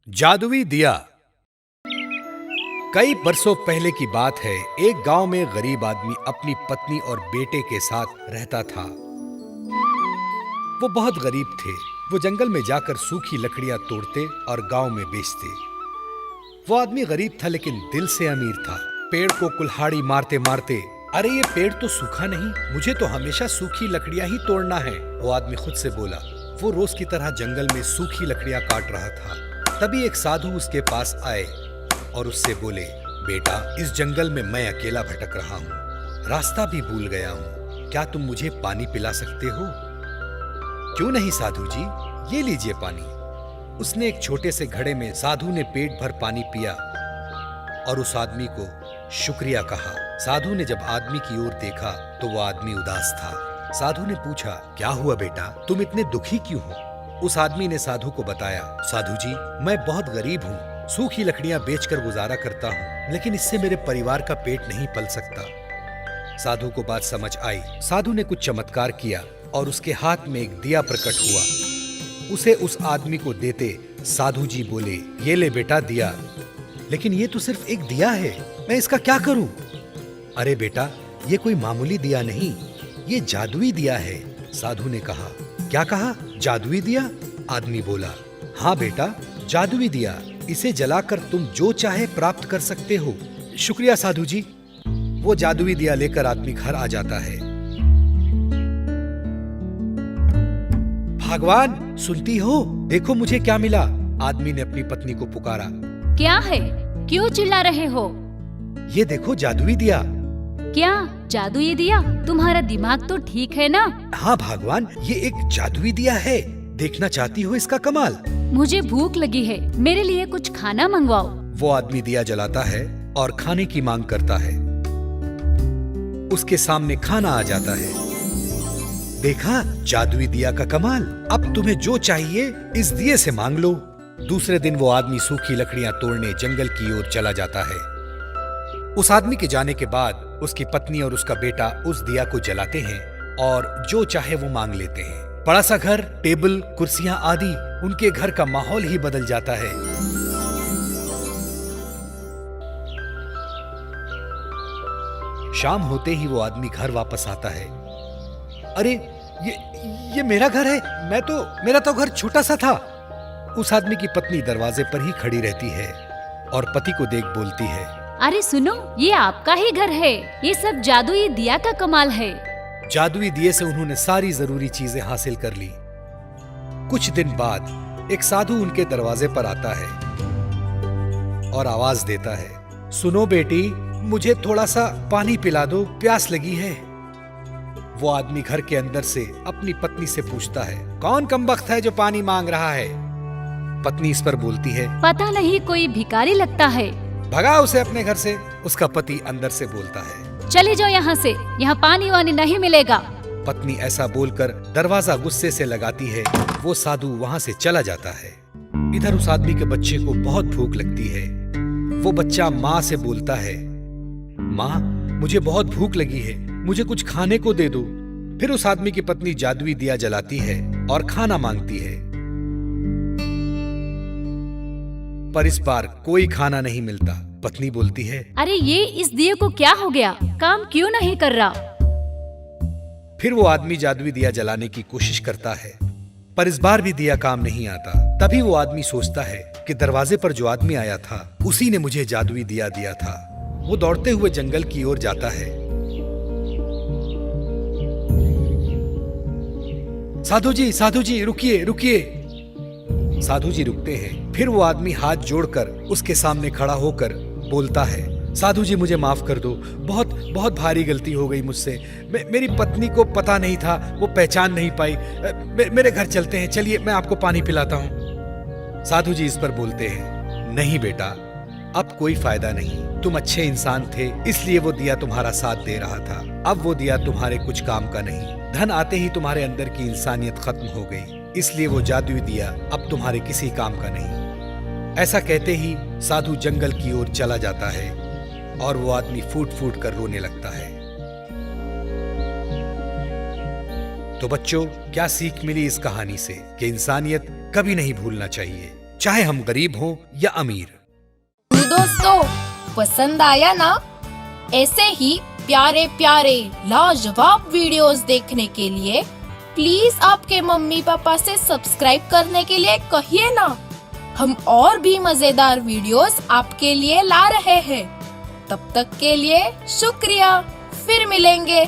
जादुई दिया। कई बरसों पहले की बात है। एक गांव में गरीब आदमी अपनी पत्नी और बेटे के साथ रहता था। वो बहुत गरीब थे। वो जंगल में जाकर सूखी लकड़ियां तोड़ते और गांव में बेचते। वो आदमी गरीब था लेकिन दिल से अमीर था। पेड़ को कुल्हाड़ी मारते मारते, अरे ये पेड़ तो सूखा नहीं, मुझे तो हमेशा सूखी लकड़ियां ही तोड़ना है, वो आदमी खुद से बोला। वो रोज की तरह जंगल में सूखी लकड़ियां काट रहा था। तभी एक साधु उसके पास आए और उससे बोले, बेटा, इस जंगल में मैं अकेला भटक रहा हूँ, रास्ता भी भूल गया हूँ, क्या तुम मुझे पानी पिला सकते हो? क्यों नहीं साधु जी, ये लीजिए पानी। उसने एक छोटे से घड़े में साधु ने पेट भर पानी पिया और उस आदमी को शुक्रिया कहा। साधु ने जब आदमी की ओर देखा तो वो आदमी उदास था। साधु ने पूछा, क्या हुआ बेटा, तुम इतने दुखी क्यों हो? उस आदमी ने साधु को बताया, साधु जी, मैं बहुत गरीब हूँ, सूखी लकड़ियां बेचकर गुजारा करता हूँ, लेकिन इससे मेरे परिवार का पेट नहीं पल सकता। साधु को बात समझ आई। साधु ने कुछ चमत्कार किया और उसके हाथ में एक दिया प्रकट हुआ। उसे उस आदमी को देते साधु जी बोले, ये ले बेटा दिया। लेकिन ये तो सिर्फ एक दिया है, मैं इसका क्या करूं? अरे बेटा, ये कोई मामूली दिया नहीं, ये जादुई दिया है, साधु ने कहा। क्या कहा? जादुई दिया? आदमी बोला, हाँ बेटा, जादुई दिया, इसे जलाकर तुम जो चाहे प्राप्त कर सकते हो। शुक्रिया साधु जी। वो जादुई दिया लेकर आदमी घर आ जाता है। भगवान, सुनती हो? देखो मुझे क्या मिला। आदमी ने अपनी पत्नी को पुकारा। क्या है? क्यों चिल्ला रहे हो? ये देखो जादुई दिया। क्या जादुई दिया? तुम्हारा दिमाग तो ठीक है ना? हाँ भगवान, ये एक जादुई दिया है, देखना चाहती हो इसका कमाल? मुझे भूख लगी है, मेरे लिए कुछ खाना मंगवाओ। वो आदमी दिया जलाता है और खाने की मांग करता है। उसके सामने खाना आ जाता है। देखा, जादुई दिया का कमाल। अब तुम्हें जो चाहिए इस दिए से मांग लो। दूसरे दिन वो आदमी सूखी लकड़ियां तोड़ने जंगल की ओर चला जाता है। उस आदमी के जाने के बाद उसकी पत्नी और उसका बेटा उस दिया को जलाते हैं और जो चाहे वो मांग लेते हैं। बड़ा सा घर, टेबल, कुर्सियां आदि, उनके घर का माहौल ही बदल जाता है। शाम होते ही वो आदमी घर वापस आता है। अरे ये मेरा घर है, मेरा तो घर छोटा सा था। उस आदमी की पत्नी दरवाजे पर ही खड़ी रहती है और पति को देख बोलती है, अरे सुनो, ये आपका ही घर है, ये सब जादुई दिया का कमाल है। जादुई दिए से उन्होंने सारी जरूरी चीजें हासिल कर ली। कुछ दिन बाद एक साधु उनके दरवाजे पर आता है और आवाज देता है, सुनो बेटी, मुझे थोड़ा सा पानी पिला दो, प्यास लगी है। वो आदमी घर के अंदर से अपनी पत्नी से पूछता है, कौन कमबख्त है जो पानी मांग रहा है? पत्नी इस पर बोलती है, पता नहीं, कोई भिखारी लगता है, भगा उसे अपने घर से। उसका पति अंदर से बोलता है, चले जाओ यहाँ से, यहाँ पानी वानी नहीं मिलेगा। पत्नी ऐसा बोलकर दरवाजा गुस्से से लगाती है। वो साधु वहाँ से चला जाता है। इधर उस आदमी के बच्चे को बहुत भूख लगती है। वो बच्चा माँ से बोलता है, माँ, मुझे बहुत भूख लगी है, मुझे कुछ खाने को दे दो। फिर उस आदमी की पत्नी जादुई दिया जलाती है और खाना मांगती है, पर इस बार कोई खाना नहीं मिलता। पत्नी बोलती है, अरे ये इस दिए को क्या हो गया, काम क्यों नहीं कर रहा? फिर वो आदमी जादुई दिया जलाने की कोशिश करता है, पर इस बार भी दिया काम नहीं आता। तभी वो आदमी सोचता है कि दरवाजे पर जो आदमी आया था उसी ने मुझे जादुई दिया दिया था। वो दौड़ते हुए जंगल की ओर जाता है। साधु जी रुकिए रुकिए। साधु जी रुकते हैं। फिर वो आदमी हाथ जोड़कर उसके सामने खड़ा होकर बोलता है, साधु जी मुझे माफ कर दो, बहुत बहुत भारी गलती हो गई मुझसे। मेरी पत्नी को पता नहीं था, वो पहचान नहीं पाई। मेरे घर चलते हैं, चलिए मैं आपको पानी पिलाता हूँ। साधु जी इस पर बोलते हैं, नहीं बेटा, अब कोई फायदा नहीं, तुम अच्छे इंसान थे इसलिए वो दिया तुम्हारा साथ दे रहा था। अब वो दिया तुम्हारे कुछ काम का नहीं। धन आते ही तुम्हारे अंदर की इंसानियत खत्म हो गई, इसलिए वो जादुई दिया अब तुम्हारे किसी काम का नहीं। ऐसा कहते ही साधु जंगल की ओर चला जाता है और वो आदमी फूट फूट कर रोने लगता है। तो बच्चों, क्या सीख मिली इस कहानी से? कि इंसानियत कभी नहीं भूलना चाहिए। चाहे हम गरीब हों या अमीर। तो दोस्तों, पसंद आया ना? ऐसे ही प्यारे प्यारे लाजवाब वीडियोस देखने के लिए प्लीज आपके मम्मी पापा से सब्सक्राइब करने के लिए कहिए ना। हम और भी मजेदार वीडियोस आपके लिए ला रहे हैं। तब तक के लिए शुक्रिया। फिर मिलेंगे।